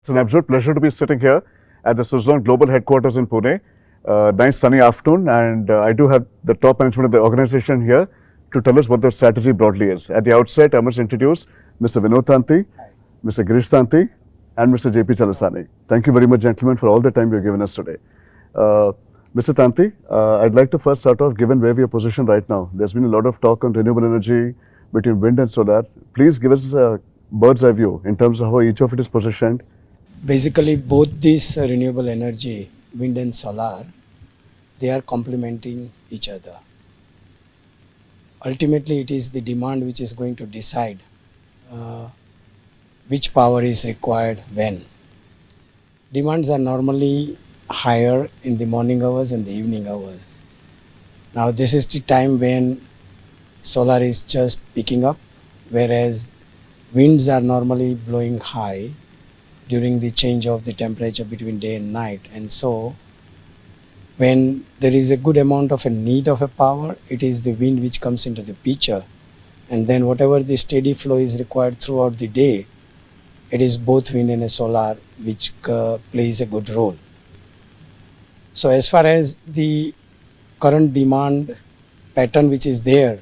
It's an absolute pleasure to be sitting here at the Suzlon Global Headquarters in Pune. Nice sunny afternoon, and I do have the top management of the organization here to tell us what the strategy broadly is. At the outset, I must introduce Mr. Vinod Tanti, Mr. Girish Tanti, and Mr. JP Chalasani. Thank you very much, gentlemen, for all the time you've given us today. Mr. Tanti, I'd like to first start off, given where we are positioned right now. There's been a lot of talk on renewable energy between wind and solar. Please give us a bird's eye view in terms of how each of it is positioned. Basically, both this renewable energy, wind and solar, they are complementing each other. Ultimately, it is the demand which is going to decide which power is required when. Demands are normally higher in the morning hours and the evening hours. Now, this is the time when solar is just picking up, whereas winds are normally blowing high during the change of the temperature between day and night. And so when there is a good amount of a need of a power, it is the wind which comes into the picture. And then whatever the steady flow is required throughout the day, it is both wind and a solar which plays a good role. So as far as the current demand pattern which is there,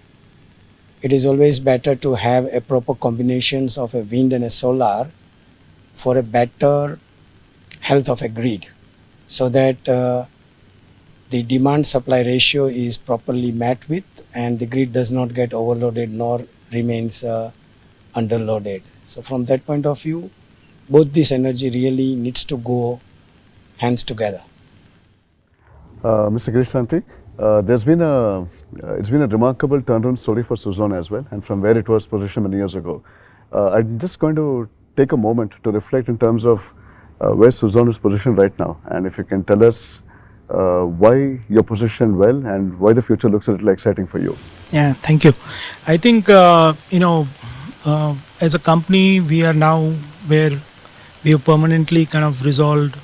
it is always better to have a proper combinations of a wind and a solar for a better health of a grid, so that the demand supply ratio is properly met with and the grid does not get overloaded nor remains underloaded. So from that point of view, both this energy really needs to go hands together. Mr. Girish Tanti, it's been a remarkable turnaround story for Suzlon as well, and from where it was positioned many years ago. I'm just going to take a moment to reflect in terms of where Suzlon is positioned right now, and if you can tell us why you're positioned well and why the future looks a little exciting for you. Yeah, thank you. I think, as a company, we are now where we have permanently kind of resolved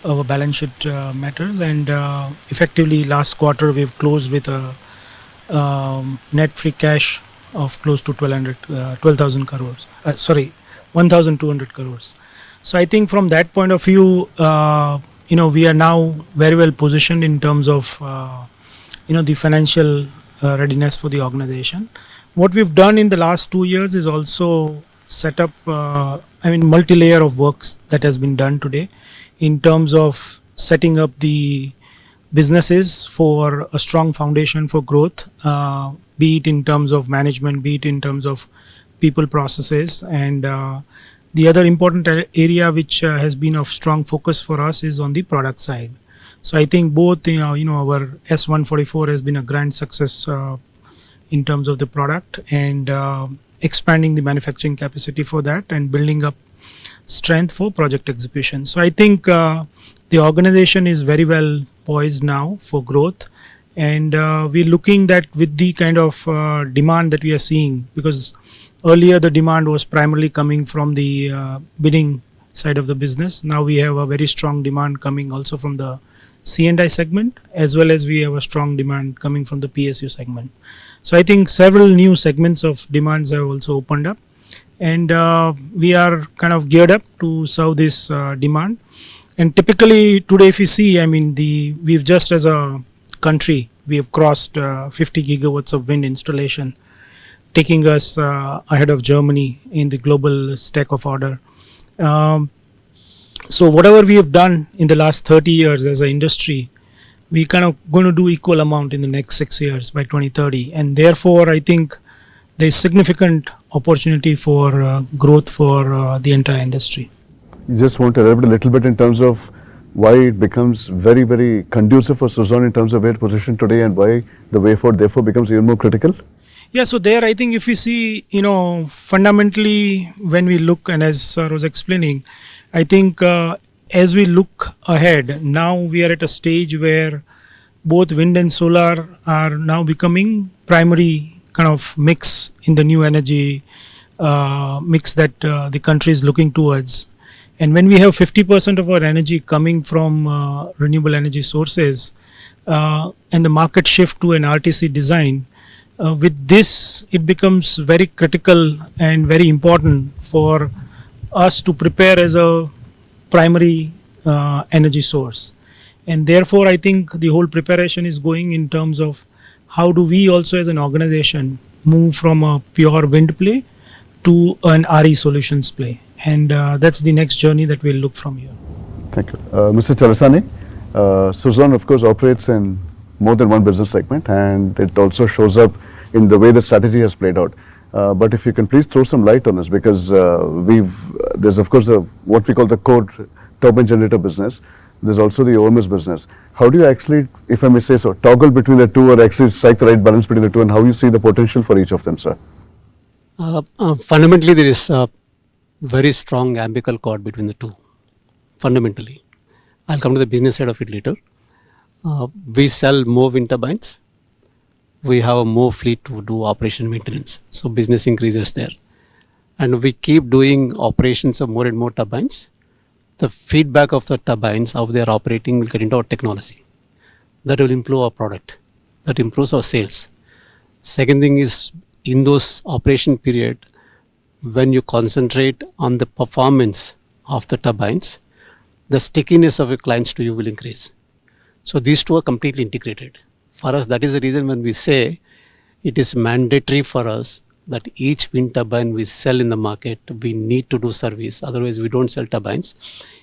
our balance sheet matters, and effectively last quarter we've closed with a net free cash of close to 12,000 crores. 1,200 crores. So I think from that point of view, we are now very well positioned in terms of, the financial readiness for the organization. What we've done in the last 2 years is also set up, multi-layer of works that has been done today in terms of setting up the businesses for a strong foundation for growth, be it in terms of management, be it in terms of people, processes, and the other important area which has been of strong focus for us is on the product side. So I think both our S144 has been a grand success in terms of the product and expanding the manufacturing capacity for that and building up strength for project execution. So I think the organization is very well poised now for growth, and we're looking that with the kind of demand that we are seeing, because earlier the demand was primarily coming from the bidding side of the business. Now we have a very strong demand coming also from the C&I segment, as well as we have a strong demand coming from the PSU segment. So I think several new segments of demands have also opened up, and we are kind of geared up to serve this demand. And typically today, if you see, we've just as a country, we have crossed 50 gigawatts of wind installation, taking us ahead of Germany in the global stack of order. So whatever we have done in the last 30 years as an industry, we kind of going to do equal amount in the next 6 years by 2030. And therefore, I think there is significant opportunity for growth for the entire industry. You just want to elaborate a little bit in terms of why it becomes very, very conducive for Suzlon in terms of where it's positioned today, and why the way forward therefore becomes even more critical? Yeah, so there I think if we see, fundamentally when we look, and as Sir was explaining, I think as we look ahead, now we are at a stage where both wind and solar are now becoming primary kind of mix in the new energy mix that the country is looking towards. And when we have 50% of our energy coming from renewable energy sources and the market shift to an RTC design, with this it becomes very critical and very important for us to prepare as a primary energy source. And therefore, I think the whole preparation is going in terms of how do we also as an organization move from a pure wind play to an RE solutions play. And that's the next journey that we'll look from here. Thank you. Mr. Chalasani, Suzlon of course operates in more than one business segment, and it also shows up in the way the strategy has played out. But if you can please throw some light on this, because there's of course what we call the core turbine generator business. There's also the OMS business. How do you actually, if I may say so, toggle between the two, or actually strike the right balance between the two, and how you see the potential for each of them, sir? Fundamentally, there is a very strong umbilical cord between the two. Fundamentally, I'll come to the business side of it later. We sell more wind turbines. We have a more fleet to do operation maintenance. So business increases there. And we keep doing operations of more and more turbines. The feedback of the turbines, how they are operating, will get into our technology. That will improve our product. That improves our sales. Second thing is, in those operation period, when you concentrate on the performance of the turbines, the stickiness of your clients to you will increase. So these two are completely integrated. For us, that is the reason when we say it is mandatory for us that each wind turbine we sell in the market, we need to do service. Otherwise, we don't sell turbines.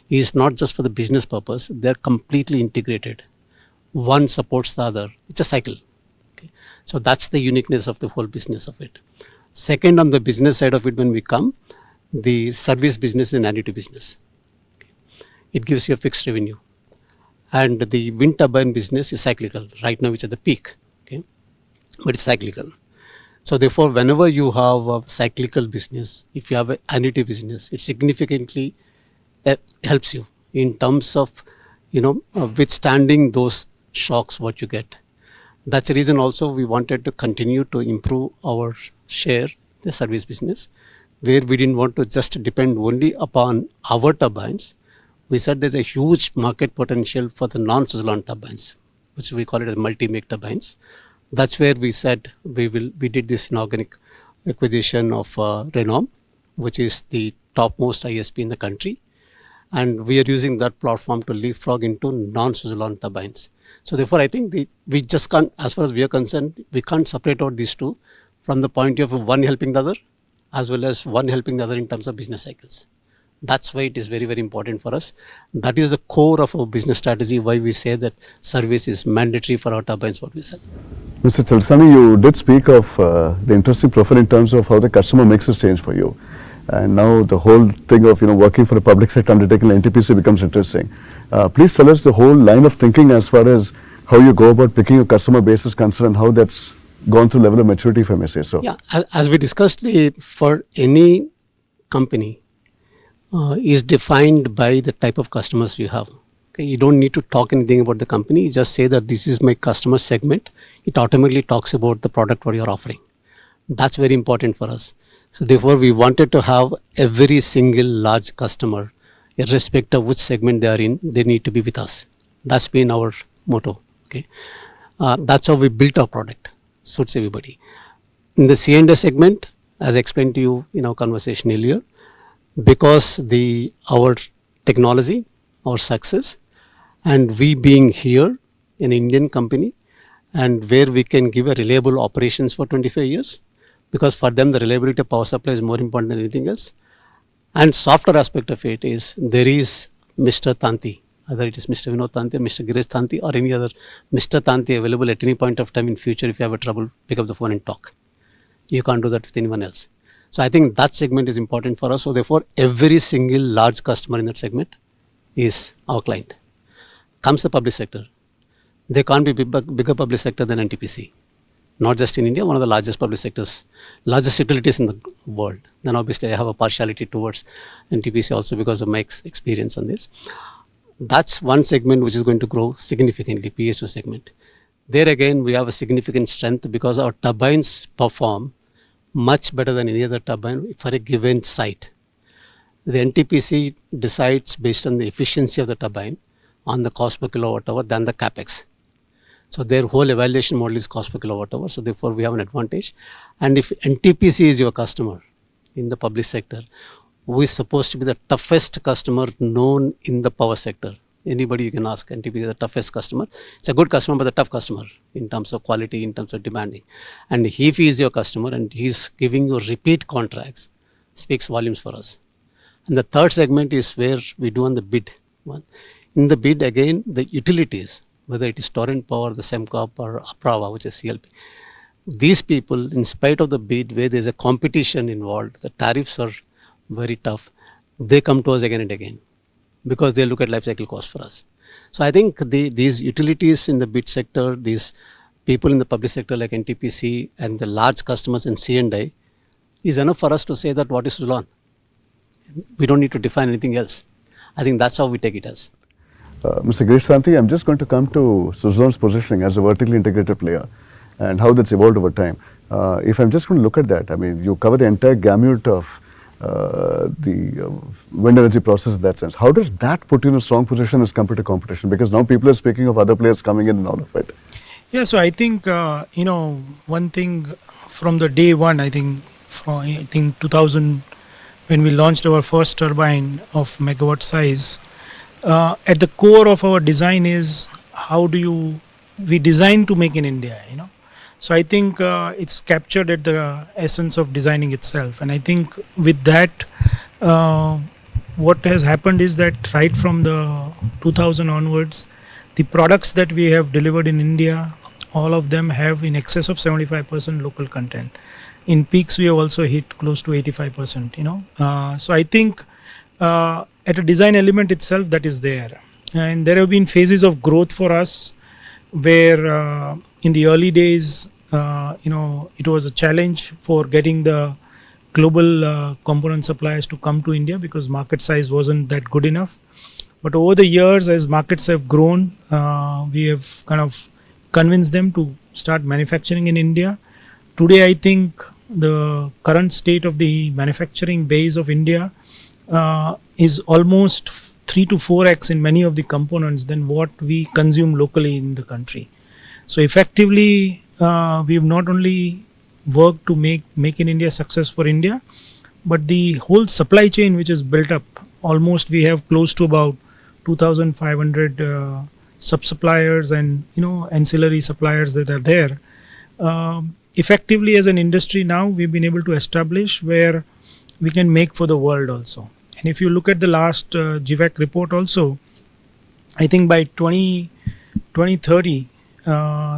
It's not just for the business purpose. They're completely integrated. One supports the other. It's a cycle. Okay. So that's the uniqueness of the whole business of it. Second, on the business side of it, when we come, the service business is an annuity business. Okay. It gives you a fixed revenue. And the wind turbine business is cyclical. Right now, it's at the peak. Okay. But it's cyclical. So therefore, whenever you have a cyclical business, if you have an annuity business, it significantly helps you in terms of, withstanding those shocks what you get. That's the reason also we wanted to continue to improve our share, the service business, where we didn't want to just depend only upon our turbines. We said there's a huge market potential for the non-Suzlon turbines, which we call it as multi-make turbines. That's where we said we did this inorganic acquisition of Renewable, which is the topmost ISP in the country. And we are using that platform to leapfrog into non-Suzlon turbines. So therefore, I think we just can't, as far as we are concerned, we can't separate out these two from the point of one helping the other, as well as one helping the other in terms of business cycles. That's why it is very, very important for us. That is the core of our business strategy, why we say that service is mandatory for our turbines, what we sell. Mr. Chalasani, you did speak of the interesting profile in terms of how the customer mix has changed for you. And now the whole thing of working for a public sector undertaking like NTPC becomes interesting. Please tell us the whole line of thinking as far as how you go about picking your customer base is concerned, and how that's gone through level of maturity, if I may say so. Yeah, as we discussed, for any company is defined by the type of customers you have. Okay, you don't need to talk anything about the company. You just say that this is my customer segment. It automatically talks about the product what you're offering. That's very important for us. So therefore, we wanted to have every single large customer, irrespective of which segment they are in, they need to be with us. That's been our motto. Okay, that's how we built our product. Suits everybody. In the C&S segment, as I explained to you in our conversation earlier, because our technology, our success, and we being here, an Indian company, and where we can give a reliable operations for 25 years, because for them the reliability of power supply is more important than anything else. And softer aspect of it is there is Mr. Tanti, either it is Mr. Vinod Tanti, Mr. Girish Tanti, or any other Mr. Tanti available at any point of time in future. If you have a trouble, pick up the phone and talk. You can't do that with anyone else. So I think that segment is important for us. So therefore, every single large customer in that segment is our client. Comes the public sector. There can't be bigger public sector than NTPC. Not just in India, one of the largest public sectors, largest utilities in the world. Then obviously I have a partiality towards NTPC also because of my experience on this. That's one segment which is going to grow significantly, PSO segment. There again, we have a significant strength because our turbines perform much better than any other turbine for a given site. The NTPC decides based on the efficiency of the turbine on the cost per kilowatt hour than the capex. So their whole evaluation model is cost per kilowatt hour. So therefore we have an advantage. And if NTPC is your customer in the public sector, who is supposed to be the toughest customer known in the power sector. Anybody you can ask, NTPC is the toughest customer. It's a good customer, but a tough customer in terms of quality, in terms of demanding. And if he is your customer and he's giving you repeat contracts, speaks volumes for us. And the third segment is where we do on the bid. In the bid, again, the utilities, whether it is Torrent Power, the SEMCOP or Aprava, which is CLP, these people, in spite of the bid where there's a competition involved, the tariffs are very tough, they come to us again and again because they look at life cycle cost for us. So I think these utilities in the bid sector, these people in the public sector like NTPC and the large customers in C&I is enough for us to say that what is Suzlon. We don't need to define anything else. I think that's how we take it as. Mr. Girish Tanti, I'm just going to come to Suzlon's positioning as a vertically integrated player and how that's evolved over time. If I'm just going to look at that, I mean, you cover the entire gamut of the wind energy process in that sense. How does that put you in a strong position as compared to competition? Because now people are speaking of other players coming in and out of it. Yeah, so I think, one thing from the day one, I think 2000, when we launched our first turbine of megawatt size, at the core of our design is we design to make in India, So I think it's captured at the essence of designing itself. And I think with that, what has happened is that right from the 2000 onwards, the products that we have delivered in India, all of them have in excess of 75% local content. In peaks, we have also hit close to 85%, So I think at a design element itself, that is there. And there have been phases of growth for us where in the early days, it was a challenge for getting the global component suppliers to come to India because market size wasn't that good enough. But over the years, as markets have grown, we have kind of convinced them to start manufacturing in India. Today, I think the current state of the manufacturing base of India is almost 3 to 4x in many of the components than what we consume locally in the country. So effectively, we have not only worked to make in India success for India, but the whole supply chain which is built up, almost we have close to about 2,500 sub-suppliers and ancillary suppliers that are there. Effectively as an industry now, we've been able to establish where we can make for the world also. And if you look at the last GVAC report also, I think by 2030,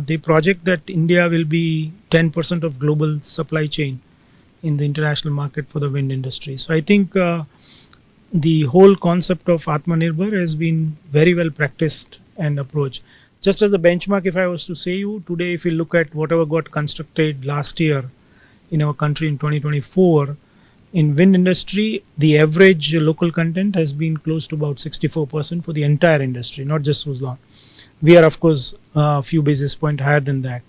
they project that India will be 10% of global supply chain in the international market for the wind industry. So I think the whole concept of Atmanirbhar has been very well practiced and approached. Just as a benchmark, if I was to say you, today if you look at whatever got constructed last year in our country in 2024, in wind industry, the average local content has been close to about 64% for the entire industry, not just Suzlon. We are, of course, a few basis points higher than that.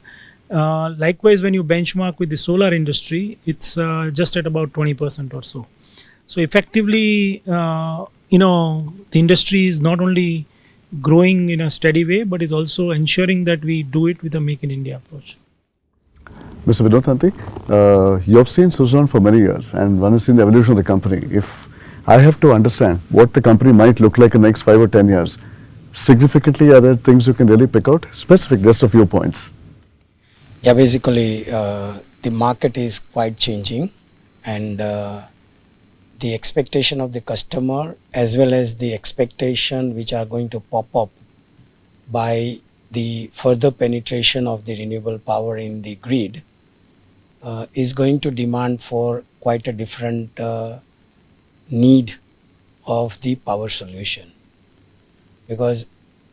Likewise, when you benchmark with the solar industry, it's just at about 20% or so. So effectively, the industry is not only growing in a steady way, but is also ensuring that we do it with a Make in India approach. Mr. Vinod Tanti, you have seen Suzlon for many years and one has seen the evolution of the company. If I have to understand what the company might look like in the next 5 or 10 years, significantly are there things you can really pick out? Specific, just a few points. Yeah, basically the market is quite changing and the expectation of the customer as well as the expectation which are going to pop up by the further penetration of the renewable power in the grid is going to demand for quite a different need of the power solution, because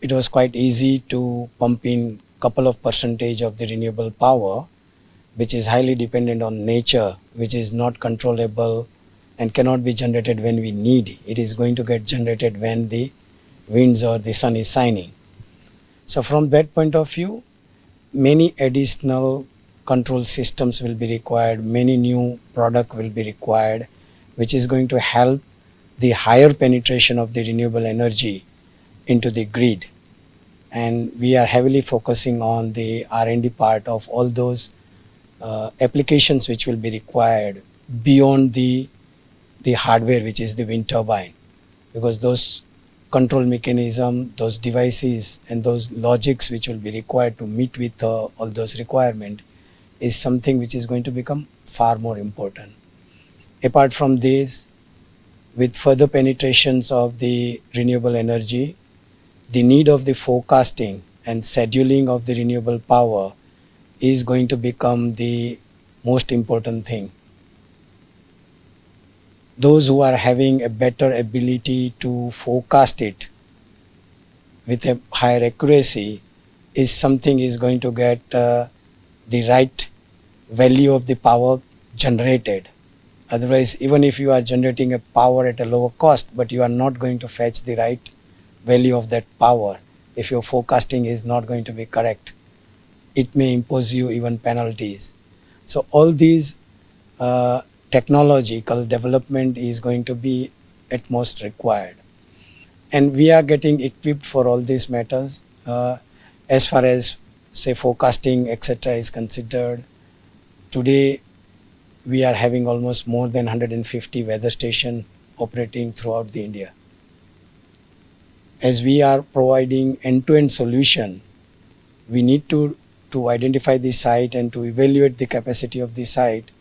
it was quite easy to pump in couple of percentage of the renewable power which is highly dependent on nature, which is not controllable and cannot be generated when we need. It is going to get generated when the winds or the sun is shining. So from that point of view, many additional control systems will be required, many new product will be required, which is going to help the higher penetration of the renewable energy into the grid. And we are heavily focusing on the R&D part of all those applications which will be required beyond the the hardware, which is the wind turbine, because those control mechanism, those devices and those logics which will be required to meet with all those requirements is something which is going to become far more important. Apart from this, with further penetrations of the renewable energy, the need of the forecasting and scheduling of the renewable power is going to become the most important thing. Those who are having a better ability to forecast it with a higher accuracy is something is going to get the right value of the power generated. Otherwise, even if you are generating a power at a lower cost, but you are not going to fetch the right value of that power, if your forecasting is not going to be correct, it may impose you even penalties. So all these technological development is going to be at most required. And we are getting equipped for all these matters. As far as, say, forecasting, etc. is considered, today we are having almost more than 150 weather stations operating throughout the India. As we are providing end-to-end solution, we need to identify the site and to evaluate the capacity of the site.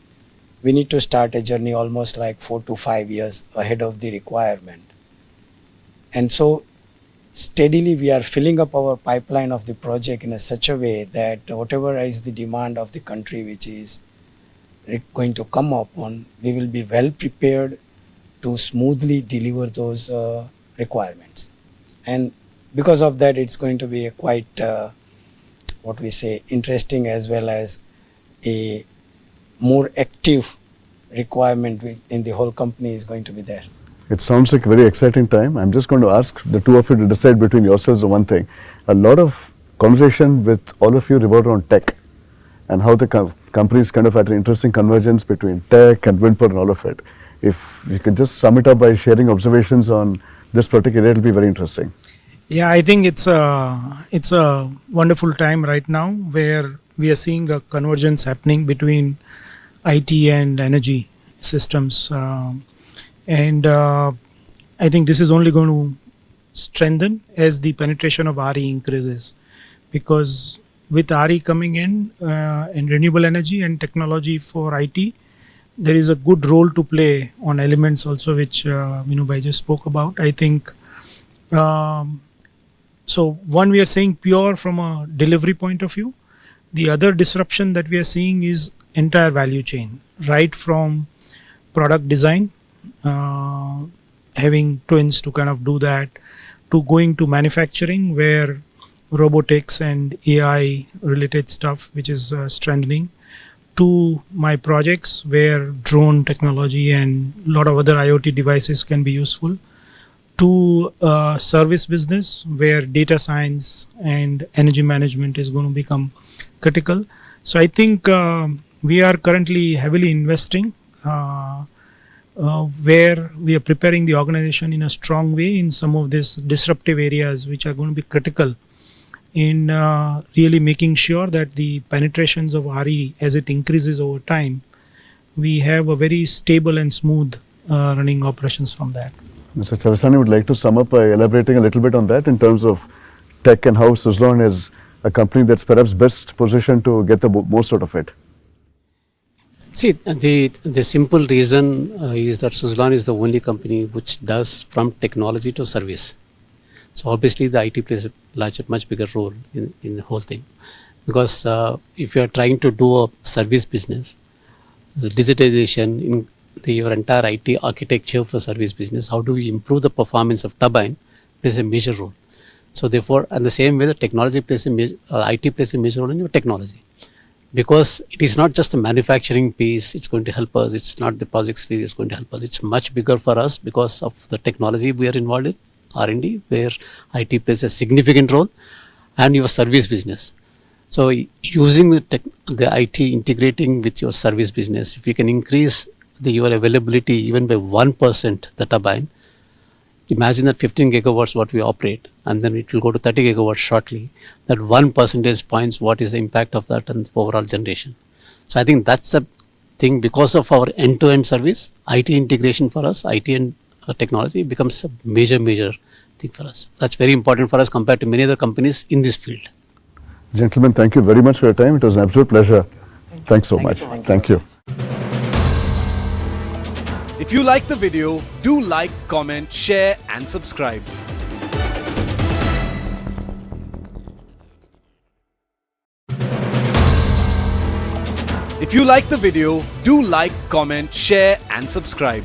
We need to start a journey almost like 4 to 5 years ahead of the requirement. And so steadily we are filling up our pipeline of the project in such a way that whatever is the demand of the country which is going to come upon, we will be well prepared to smoothly deliver those requirements. And because of that, it's going to be a quite, what we say, interesting as well as a more active requirement in the whole company is going to be there. It sounds like a very exciting time. I'm just going to ask the two of you to decide between yourselves on one thing. A lot of conversation with all of you revolved around tech and how the companies kind of had an interesting convergence between tech and wind power and all of it. If you could just sum it up by sharing observations on this particular area, it'll be very interesting. Yeah, I think it's a wonderful time right now where we are seeing a convergence happening between IT and energy systems, and I think this is only going to strengthen as the penetration of RE increases, because with RE coming in renewable energy and technology for IT, there is a good role to play on elements also which Vinubhai just spoke about. I think so one, we are saying pure from a delivery point of view. The other disruption that we are seeing is entire value chain, right from product design, having twins to kind of do that, to going to manufacturing where robotics and AI related stuff which is strengthening, to my projects where drone technology and a lot of other IoT devices can be useful, to service business where data science and energy management is going to become critical. So I think we are currently heavily investing where we are preparing the organization in a strong way in some of these disruptive areas which are going to be critical in really making sure that the penetrations of RE as it increases over time, we have a very stable and smooth running operations from that. Mr. Chavisani would like to sum up by elaborating a little bit on that in terms of tech and how Suzlon is a company that's perhaps best positioned to get the most out of it. See, the simple reason is that Suzlon is the only company which does from technology to service. So obviously the IT plays a much bigger role in the whole thing, because if you are trying to do a service business, the digitization in your entire IT architecture for service business, how do we improve the performance of turbine, plays a major role. So therefore, and the same way the technology plays IT plays a major role in your technology, because it is not just the manufacturing piece it's going to help us, it's not the projects fee is going to help us, it's much bigger for us because of the technology we are involved in, R&D, where IT plays a significant role, and your service business. So using the IT integrating with your service business, if you can increase your availability even by 1% the turbine, imagine that 15 gigawatts what we operate, and then it will go to 30 gigawatts shortly. That 1 percentage points, what is the impact of that on the overall generation? So I think that's the think because of our end-to-end service, IT integration for us, IT and technology becomes a major thing for us. That's very important for us compared to many other companies in this field. Gentlemen, thank you very much for your time. It was an absolute pleasure. Thanks so much. Thank you. If you like the video, do like, comment, share and subscribe. If you like the video, do like, comment, share and subscribe.